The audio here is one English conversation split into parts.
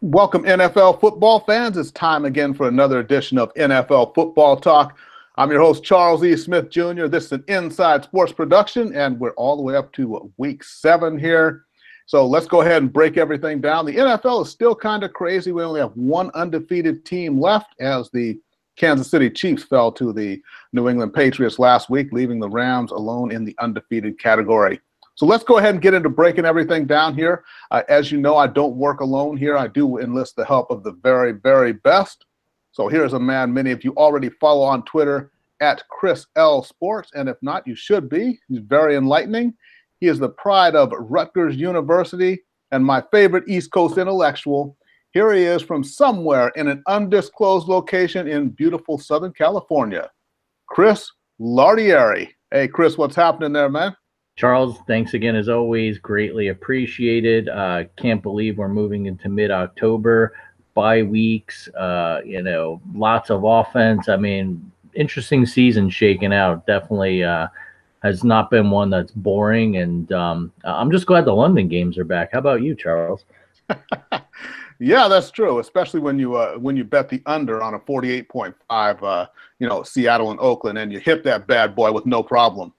Welcome, NFL football fans. It's time again for another edition of NFL Football Talk. I'm your host, Charles E. Smith Jr. This is an Inside Sports production, and we're all the way up to week 7 here. So let's go ahead and break everything down. The NFL is still kind of crazy. We only have one undefeated team left as the Kansas City Chiefs fell to the New England Patriots last week, leaving the Rams alone in the undefeated category. So let's go ahead and get into breaking everything down here. As you know, I don't work alone here. I do enlist the help of the very, very best. So here's a man many of you already follow on Twitter at Chris L Sports. And if not, you should be. He's very enlightening. He is the pride of Rutgers University and my favorite East Coast intellectual. Here he is from somewhere in an undisclosed location in beautiful Southern California, Chris Lardieri. Hey, Chris, what's happening there, man? Charles, thanks again as always. Greatly appreciated. Can't believe we're moving into mid-October, bye weeks, lots of offense. I mean, interesting season shaking out. Definitely has not been one that's boring. And I'm just glad the London games are back. How about you, Charles? Yeah, that's true, especially when you bet the under on a 48.5, Seattle and Oakland, and you hit that bad boy with no problem.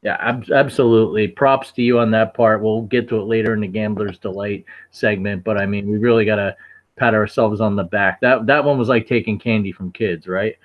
Yeah, absolutely. Props to you on that part. We'll get to it later in the Gambler's Delight segment, but I mean, we really got to pat ourselves on the back. That one was like taking candy from kids, right?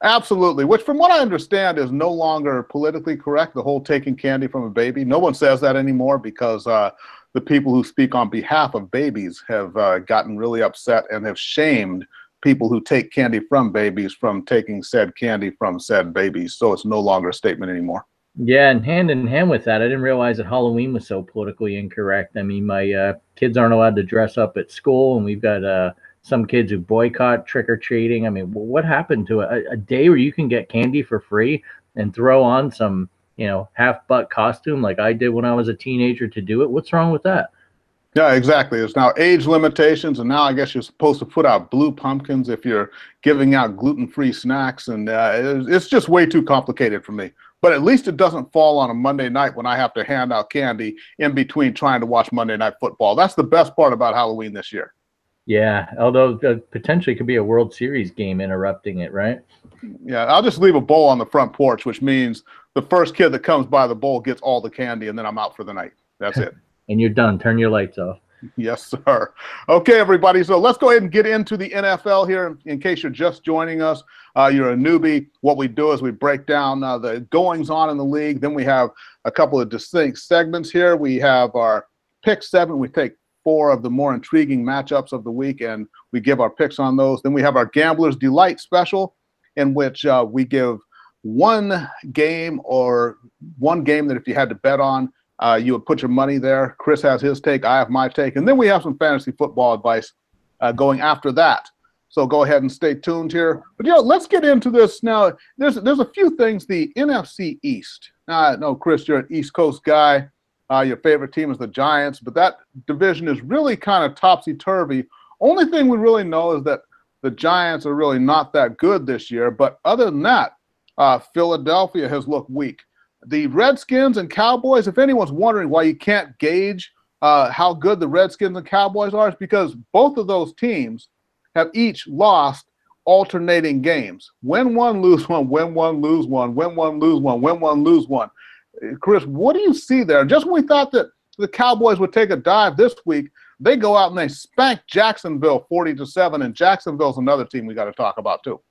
Absolutely, which from what I understand is no longer politically correct, the whole taking candy from a baby. No one says that anymore because the people who speak on behalf of babies have gotten really upset and have shamed people who take candy from babies from taking said candy from said babies. So it's no longer a statement anymore. Yeah, and hand in hand with that, I didn't realize that Halloween was so politically incorrect. I mean, my kids aren't allowed to dress up at school, and we've got some kids who boycott trick-or-treating. I mean, what happened to a day where you can get candy for free and throw on some, half-butt costume like I did when I was a teenager to do it? What's wrong with that? Yeah, exactly. There's now age limitations, and now I guess you're supposed to put out blue pumpkins if you're giving out gluten-free snacks, and it's just way too complicated for me. But at least it doesn't fall on a Monday night when I have to hand out candy in between trying to watch Monday Night Football. That's the best part about Halloween this year. Yeah, although potentially could be a World Series game interrupting it, right? Yeah, I'll just leave a bowl on the front porch, which means the first kid that comes by the bowl gets all the candy, and then I'm out for the night. That's it. And you're done. Turn your lights off. Yes, sir. Okay, everybody. So let's go ahead and get into the NFL here. In case you're just joining us, you're a newbie. What we do is we break down the goings on in the league. Then we have a couple of distinct segments here. We have our pick 7. We take 4 of the more intriguing matchups of the week, and we give our picks on those. Then we have our Gambler's Delight special, in which we give one game that if you had to bet on, you would put your money there. Chris has his take. I have my take. And then we have some fantasy football advice going after that. So go ahead and stay tuned here. But, let's get into this now. There's a few things. The NFC East. Now, I know, Chris, you're an East Coast guy. Your favorite team is the Giants. But that division is really kind of topsy-turvy. Only thing we really know is that the Giants are really not that good this year. But other than that, Philadelphia has looked weak. The Redskins and Cowboys, if anyone's wondering why you can't gauge how good the Redskins and Cowboys are, it's because both of those teams have each lost alternating games. Win one, lose one, win one, lose one, win one, lose one, win one, lose one. Chris, what do you see there? Just when we thought that the Cowboys would take a dive this week, they go out and they spank Jacksonville 40-7, and Jacksonville's another team we got to talk about too.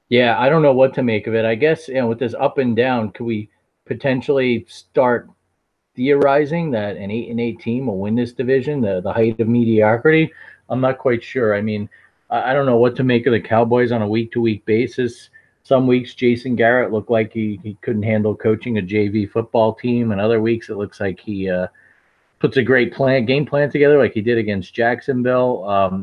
Yeah, I don't know what to make of it. I guess, with this up and down, could we potentially start theorizing that an 8-8 team will win this division, the height of mediocrity? I'm not quite sure. I mean, I don't know what to make of the Cowboys on a week-to-week basis. Some weeks Jason Garrett looked like he couldn't handle coaching a JV football team, and other weeks it looks like he puts a great game plan together like he did against Jacksonville.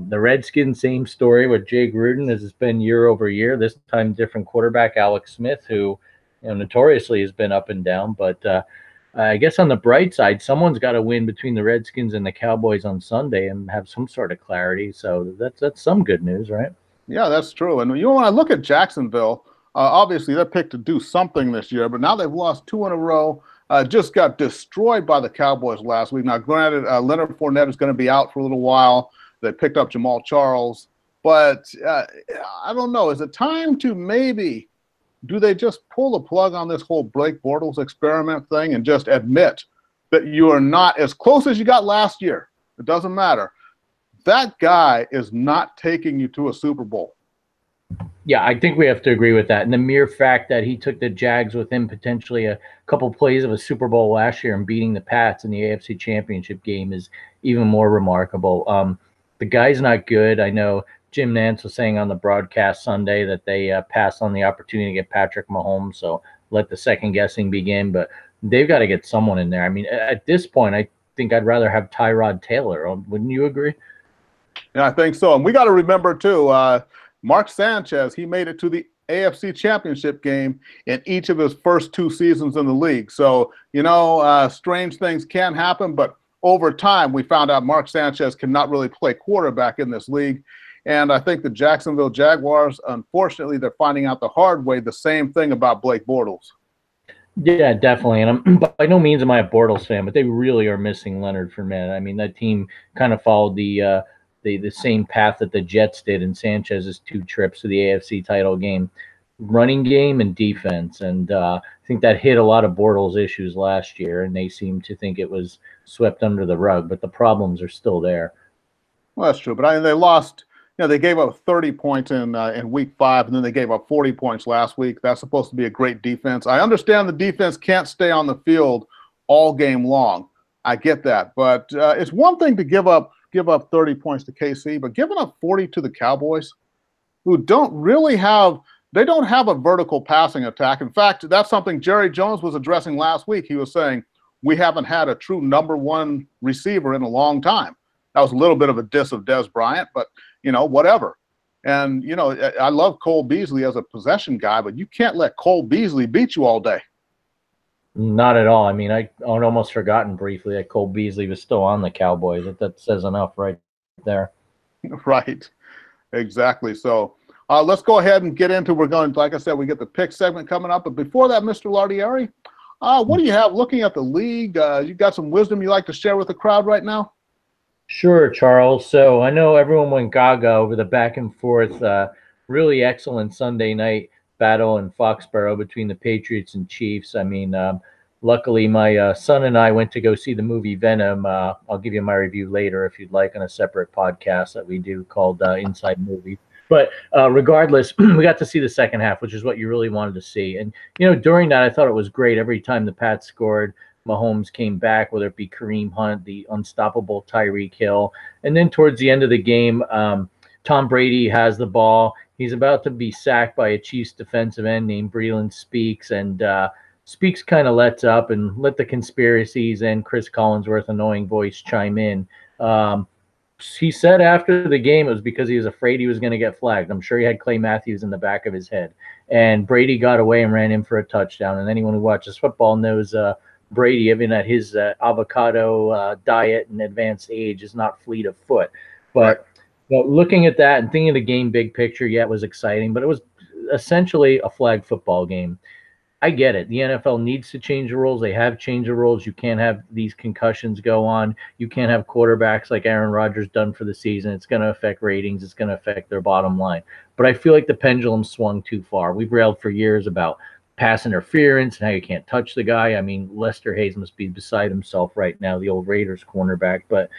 The Redskins, same story with Jay Gruden as it's been year over year. This time different quarterback, Alex Smith, who notoriously has been up and down, but I guess on the bright side, someone's got to win between the Redskins and the Cowboys on Sunday and have some sort of clarity. So that's some good news, right? Yeah, that's true. And when I look at Jacksonville, obviously they're picked to do something this year, but now they've lost 2 in a row. Just got destroyed by the Cowboys last week. Now, granted, Leonard Fournette is going to be out for a little while. They picked up Jamal Charles. But I don't know. Is it time to maybe, do they just pull the plug on this whole Blake Bortles experiment thing and just admit that you are not as close as you got last year? It doesn't matter. That guy is not taking you to a Super Bowl. Yeah, I think we have to agree with that. And the mere fact that he took the Jags with him potentially a couple plays of a Super Bowl last year and beating the Pats in the AFC Championship game is even more remarkable. The guy's not good. I know Jim Nantz was saying on the broadcast Sunday that they passed on the opportunity to get Patrick Mahomes, so let the second guessing begin. But they've got to get someone in there. I mean, at this point, I think I'd rather have Tyrod Taylor. Wouldn't you agree? Yeah, I think so. And we got to remember, too, Mark Sanchez, he made it to the AFC Championship game in each of his first 2 seasons in the league. So, strange things can happen, but over time, we found out Mark Sanchez cannot really play quarterback in this league. And I think the Jacksonville Jaguars, unfortunately, they're finding out the hard way the same thing about Blake Bortles. Yeah, definitely. And I'm by no means am I a Bortles fan, but they really are missing Leonard Fournette. I mean, that team kind of followed the same path that the Jets did in Sanchez's 2 trips to the AFC title game, running game and defense. And I think that hit a lot of Bortles' issues last year, and they seem to think it was swept under the rug, but the problems are still there. Well, that's true. But they lost. They gave up 30 points in week 5, and then they gave up 40 points last week. That's supposed to be a great defense. I understand the defense can't stay on the field all game long. I get that. But it's one thing to give up 30 points to KC, but giving up 40 to the Cowboys, who don't have a vertical passing attack. In fact, that's something Jerry Jones was addressing last week. He was saying, we haven't had a true number 1 receiver in a long time. That was a little bit of a diss of Dez Bryant, but whatever. And, I love Cole Beasley as a possession guy, but you can't let Cole Beasley beat you all day. Not at all. I mean, I'd almost forgotten briefly that Cole Beasley was still on the Cowboys. That says enough right there. Right. Exactly. So let's go ahead and get into, like I said, we get the pick segment coming up. But before that, Mr. Lardieri, what do you have looking at the league? You got some wisdom you like to share with the crowd right now? Sure, Charles. So I know everyone went gaga over the back and forth, really excellent Sunday night battle in Foxborough between the Patriots and Chiefs. I mean, luckily my son and I went to go see the movie Venom. I'll give you my review later if you'd like on a separate podcast that we do called Inside Movie. But regardless, we got to see the second half, which is what you really wanted to see. And, during that, I thought it was great. Every time the Pats scored, Mahomes came back, whether it be Kareem Hunt, the unstoppable Tyreek Hill. And then towards the end of the game, Tom Brady has the ball. He's about to be sacked by a Chiefs defensive end named Breeland Speaks. And Speaks kind of lets up and let the conspiracies and Chris Collinsworth annoying voice chime in. He said after the game it was because he was afraid he was going to get flagged. I'm sure he had Clay Matthews in the back of his head. And Brady got away and ran in for a touchdown. And anyone who watches football knows Brady, even at his avocado diet and advanced age, is not fleet of foot. But looking at that and thinking of the game big picture, yeah, it was exciting. But it was essentially a flag football game. I get it. The NFL needs to change the rules. They have changed the rules. You can't have these concussions go on. You can't have quarterbacks like Aaron Rodgers done for the season. It's going to affect ratings. It's going to affect their bottom line. But I feel like the pendulum swung too far. We've railed for years about pass interference and how you can't touch the guy. I mean, Lester Hayes must be beside himself right now, the old Raiders cornerback. But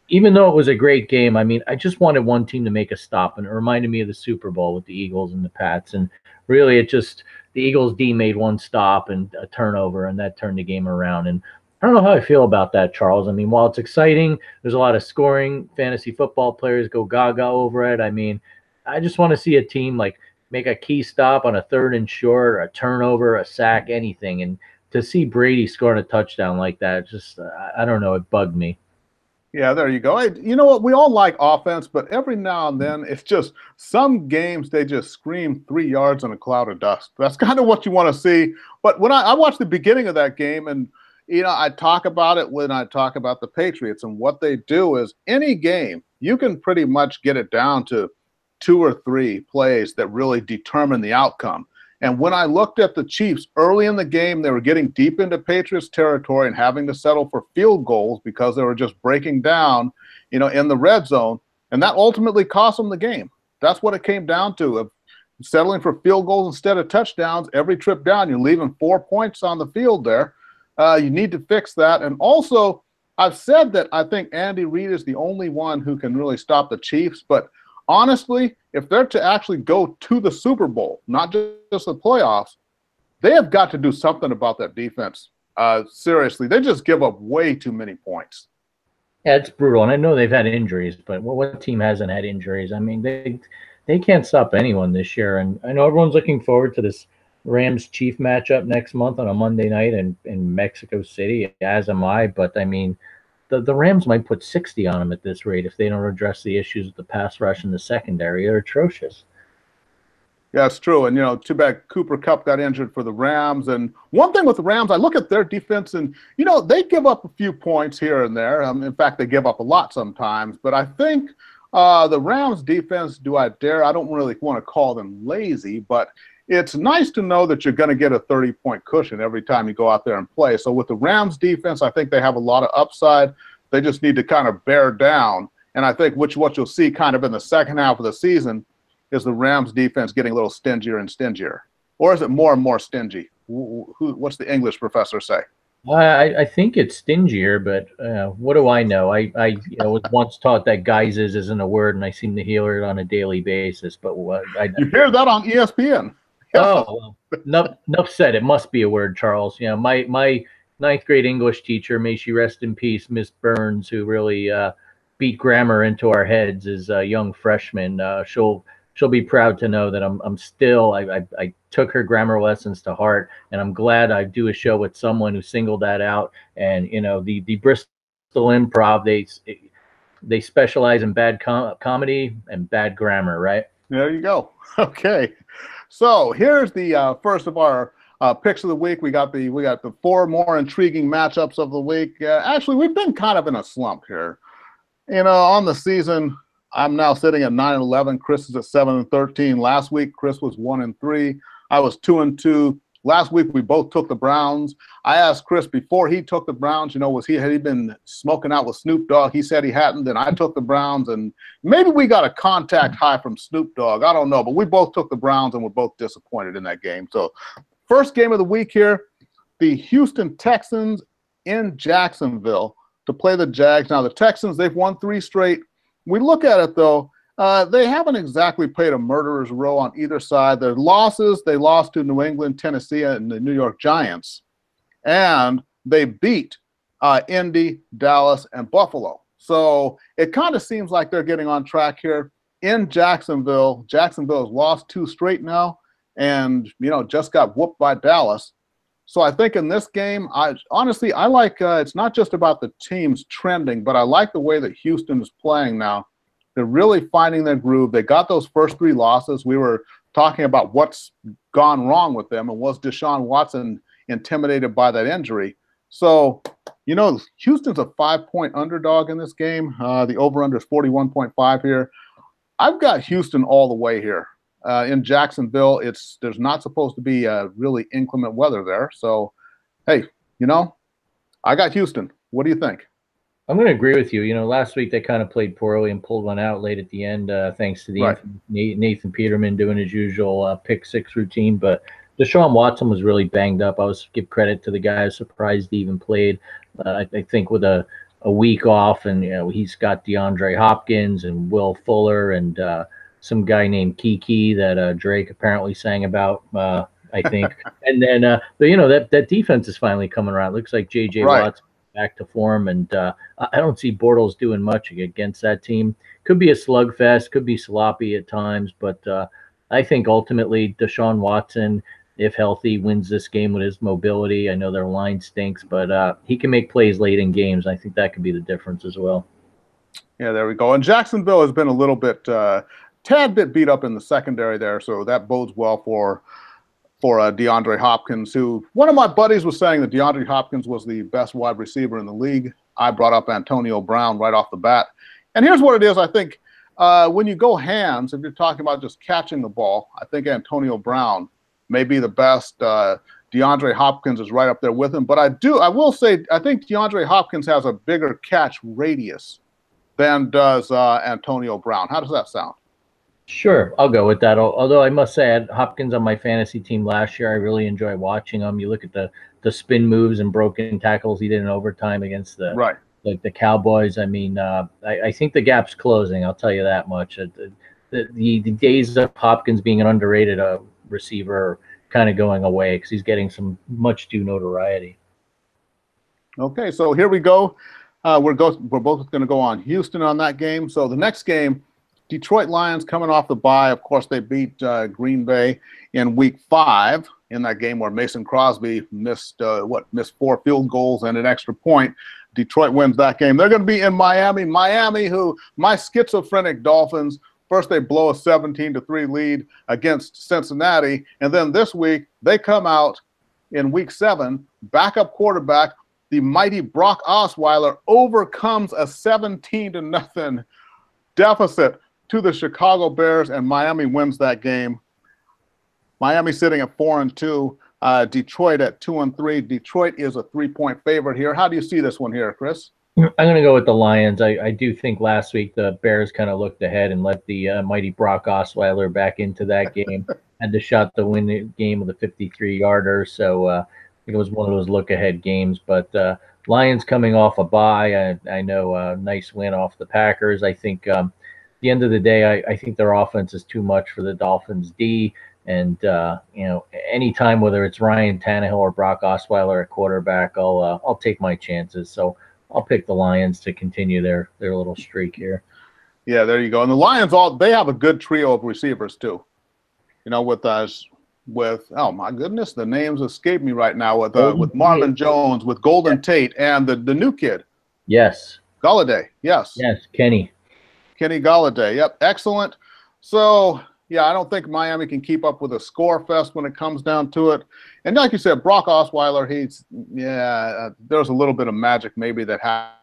even though it was a great game, I mean, I just wanted one team to make a stop. And it reminded me of the Super Bowl with the Eagles and the Pats. And really, the Eagles D made one stop and a turnover, and that turned the game around. And I don't know how I feel about that, Charles. I mean, while it's exciting, there's a lot of scoring. Fantasy football players go gaga over it. I mean, I just want to see a team make a key stop on a 3rd and short, or a turnover, a sack, anything. And to see Brady scoring a touchdown like that, just, I don't know, it bugged me. Yeah, there you go. Hey, you know what? We all like offense, but every now and then it's just some games they just scream 3 yards in a cloud of dust. That's kind of what you want to see. But when I watched the beginning of that game, and I talk about it when I talk about the Patriots, and what they do is any game you can pretty much get it down to 2 or 3 plays that really determine the outcome. And when I looked at the Chiefs early in the game, they were getting deep into Patriots territory and having to settle for field goals because they were just breaking down, in the red zone. And that ultimately cost them the game. That's what it came down to, of settling for field goals instead of touchdowns. Every trip down, you're leaving 4 points on the field there. You need to fix that. And also, I've said that I think Andy Reid is the only one who can really stop the Chiefs. But honestly, if they're to actually go to the Super Bowl, not just the playoffs, they have got to do something about that defense. Seriously, they just give up way too many points. Yeah, it's brutal. And I know they've had injuries, but what team hasn't had injuries? I mean, they can't stop anyone this year. And I know everyone's looking forward to this Rams-Chief matchup next month on a Monday night in Mexico City, as am I. But, I mean, the Rams might put 60 on them at this rate if they don't address the issues with the pass rush in the secondary. They're atrocious. Yeah, it's true. And, too bad Cooper Kupp got injured for the Rams. And one thing with the Rams, I look at their defense and, they give up a few points here and there. In fact, they give up a lot sometimes. But I think the Rams defense, I don't really want to call them lazy, but it's nice to know that you're going to get a 30-point cushion every time you go out there and play. So with the Rams defense, I think they have a lot of upside. They just need to kind of bear down. And I think what you'll see kind of in the second half of the season is the Rams defense getting a little stingier and stingier. Or is it more and more stingy? What's the English professor say? I think it's stingier, but what do I know? I was once taught that geizes isn't a word, and I seem to hear it on a daily basis. But you hear that on ESPN? Oh, well, enough said. It must be a word, Charles. My ninth grade English teacher, may she rest in peace, Miss Burns, who really beat grammar into our heads as a young freshman. She'll be proud to know that I'm still. I took her grammar lessons to heart, and I'm glad I do a show with someone who singled that out. And the Bristol Improv, they specialize in bad comedy and bad grammar, right? There you go. Okay. So here's the first of our picks of the week. We got the 4 more intriguing matchups of the week. Actually, we've been kind of in a slump here. On the season, I'm now sitting at 9-11. Chris is at 7-13. Last week, Chris was 1-3. I was 2-2. Last week, we both took the Browns. I asked Chris before he took the Browns, had he been smoking out with Snoop Dogg? He said he hadn't. Then I took the Browns, and maybe we got a contact high from Snoop Dogg. I don't know, but we both took the Browns, and we're both disappointed in that game. So first game of the week here, the Houston Texans in Jacksonville to play the Jags. Now, the Texans, they've won 3 straight. We look at it, though. They haven't exactly played a murderer's row on either side. Their losses, they lost to New England, Tennessee, and the New York Giants. And they beat Indy, Dallas, and Buffalo. So it kind of seems like they're getting on track here in Jacksonville. Jacksonville has lost 2 straight now and, just got whooped by Dallas. So I think in this game, I like it's not just about the teams trending, but I like the way that Houston is playing now. They're really finding their groove. They got those first 3 losses. We were talking about what's gone wrong with them, and was Deshaun Watson intimidated by that injury? So, Houston's a 5-point underdog in this game. The over-under is 41.5 here. I've got Houston all the way here. In Jacksonville, there's not supposed to be really inclement weather there. So, hey, I got Houston. What do you think? I'm going to agree with you. Last week they kind of played poorly and pulled one out late at the end, thanks to the Nathan Peterman doing his usual pick 6 routine. But Deshaun Watson was really banged up. I was give credit to the guy. I was surprised he even played. I think with a week off, and he's got DeAndre Hopkins and Will Fuller and some guy named Kiki that Drake apparently sang about. I think, and then that defense is finally coming around. It looks like J.J. Watt's back to form, and I don't see Bortles doing much against that team. Could be a slugfest, could be sloppy at times, but I think ultimately Deshaun Watson, if healthy, wins this game with his mobility. I know their line stinks, but he can make plays late in games. I think that could be the difference as well. Yeah, there we go. And Jacksonville has been a little bit, tad bit beat up in the secondary there, so that bodes well for DeAndre Hopkins, who one of my buddies was saying that DeAndre Hopkins was the best wide receiver in the league. I brought up Antonio Brown right off the bat. And here's what it is. I think when you go hands, if you're talking about just catching the ball, I think Antonio Brown may be the best. DeAndre Hopkins is right up there with him. But I will say, I think DeAndre Hopkins has a bigger catch radius than does Antonio Brown. How does that sound? Sure, I'll go with that. Although I must say, I had Hopkins on my fantasy team last year. I really enjoy watching him. You look at the spin moves and broken tackles he did in overtime against the Cowboys. I mean, I think the gap's closing. I'll tell you that much. The days of Hopkins being an underrated receiver are kind of going away because he's getting some much due notoriety. Okay, so here we go. We're both going to go on Houston on that game. So the next game, Detroit Lions coming off the bye. Of course, they beat Green Bay in Week 5 in that game where Mason Crosby missed 4 field goals and an extra point. Detroit wins that game. They're going to be in Miami. Miami, who my schizophrenic Dolphins, first they blow a 17-3 lead against Cincinnati, and then this week they come out in Week 7, backup quarterback, the mighty Brock Osweiler overcomes a 17-0 deficit to the Chicago Bears, and Miami wins that game. Miami sitting at 4-2, Detroit at 2-3. Detroit is a 3-point favorite here. How do you see this one here, Chris? I'm going to go with the Lions. I do think last week the Bears kind of looked ahead and let the mighty Brock Osweiler back into that game. Had the shot to win the game with a 53-yarder. So I think it was one of those look-ahead games. But Lions coming off a bye. I know a nice win off the Packers. I think the end of the day, I think their offense is too much for the Dolphins D. And anytime, whether it's Ryan Tannehill or Brock Osweiler at quarterback, I'll take my chances. So I'll pick the Lions to continue their little streak here. Yeah, there you go. And the Lions, they have a good trio of receivers too. With oh my goodness, the names escape me right now. With Marvin Jones, with Golden Tate, and the new kid. Yes. Golladay. Yes. Yes, Kenny Golladay. Yep, excellent. So yeah, I don't think Miami can keep up with a score fest when it comes down to it. And like you said, Brock Osweiler, there's a little bit of magic maybe that happens